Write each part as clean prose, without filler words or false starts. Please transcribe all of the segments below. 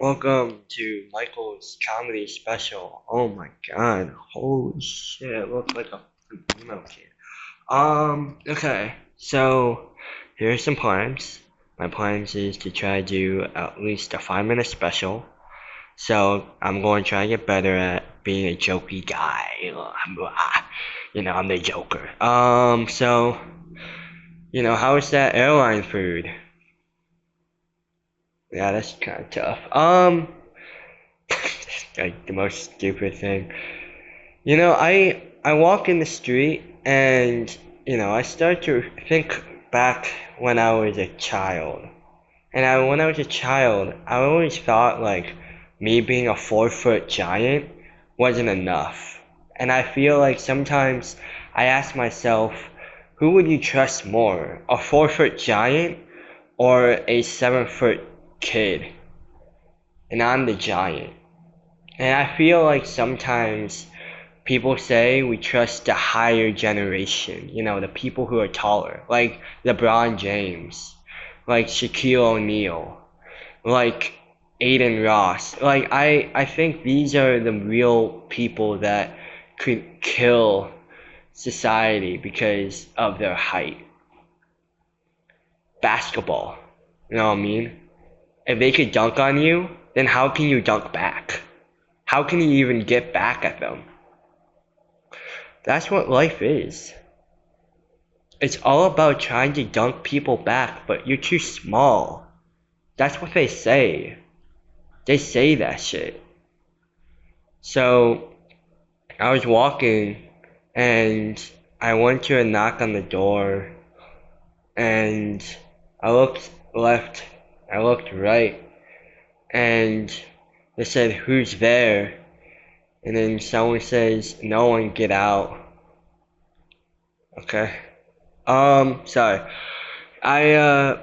Welcome to Michael's comedy special. Oh my god, holy shit, it looks like a emo kid. Okay, so here's some plans. My plans is to try to do at least a 5 minute special. So I'm going to try to get better at being a jokey guy. I'm the Joker. How is that airline food? Yeah, that's kind of tough. Like the most stupid thing. I walk in the street and I start to think back when I was a child. When I was a child, I always thought like me being a 4 foot giant wasn't enough. And I feel like sometimes I ask myself, who would you trust more, a 4 foot giant or a 7 foot kid? And I'm the giant. And I feel like sometimes people say we trust the higher generation, the people who are taller, like LeBron James, like Shaquille O'Neal, like Aiden Ross. I think these are the real people that could kill society because of their height. Basketball, you know what I mean? If they could dunk on you, then how can you dunk back? How can you even get back at them? That's what life is. It's all about trying to dunk people back, but you're too small. That's what they say. They say that shit. So I was walking and I went to a knock on the door and I looked left, I looked right, and they said, "Who's there?" And then someone says, "No one, get out." Okay. Sorry. I uh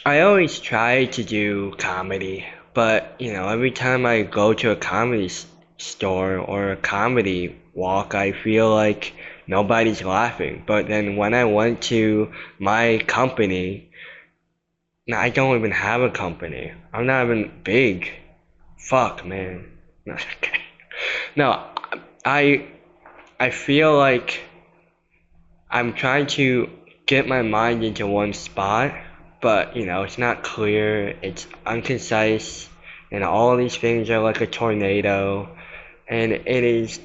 I always try to do comedy, but every time I go to a comedy store or a comedy walk, I feel like nobody's laughing. But then when I went to my company, now I don't even have a company. I'm not even big. Fuck, man. Okay. No, I I feel like I'm trying to get my mind into one spot, but it's not clear, it's unconcise, and all these things are like a tornado, and it is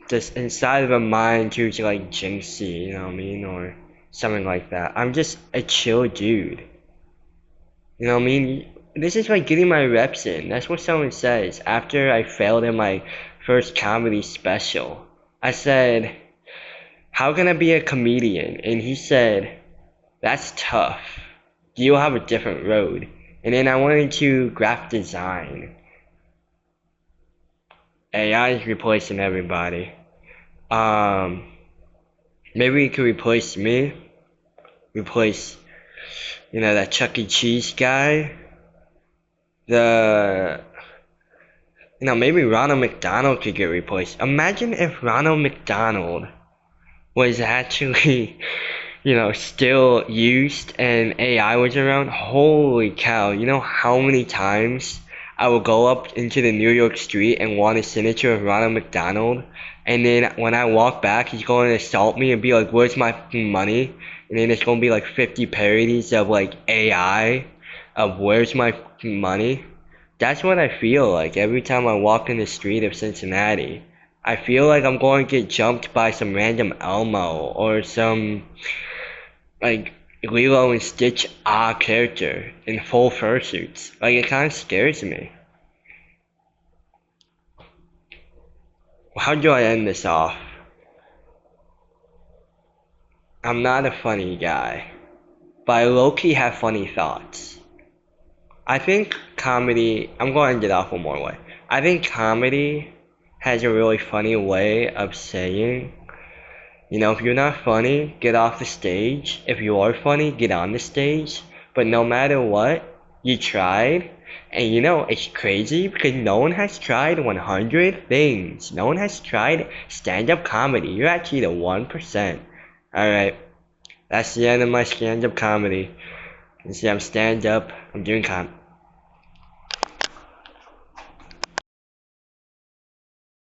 just inside of a mind too to like jinxie, you know what I mean, or something like that. I'm just a chill dude, you know what I mean? This is like getting my reps in. That's what someone says after I failed in my first comedy special. I said, how can I be a comedian? And he said, that's tough. You have a different road. And then I went into graphic design. AI is replacing everybody. Um, Maybe it could replace me. Replace, that Chuck E. Cheese guy. The, maybe Ronald McDonald could get replaced. Imagine if Ronald McDonald was actually still used and AI was around. Holy cow, you know how many times I will go up into the New York street and want a signature of Ronald McDonald, and then when I walk back, he's going to assault me and be like, where's my money? And then it's going to be like 50 parodies of like AI of where's my money. That's what I feel like every time I walk in the street of Cincinnati. I feel like I'm going to get jumped by some random Elmo or some like Lilo and Stitch character in full fursuits. Like it kind of scares me. How do I end this off? I'm not a funny guy, but I low-key have funny thoughts. I think comedy, I'm going to end it off one more way. I think comedy has a really funny way of saying, if you're not funny, get off the stage. If you are funny, get on the stage. But no matter what, you tried. And it's crazy because no one has tried 100 things. No one has tried stand-up comedy. You're actually the 1%. Alright, that's the end of my stand-up comedy. You see, I'm stand-up. I'm doing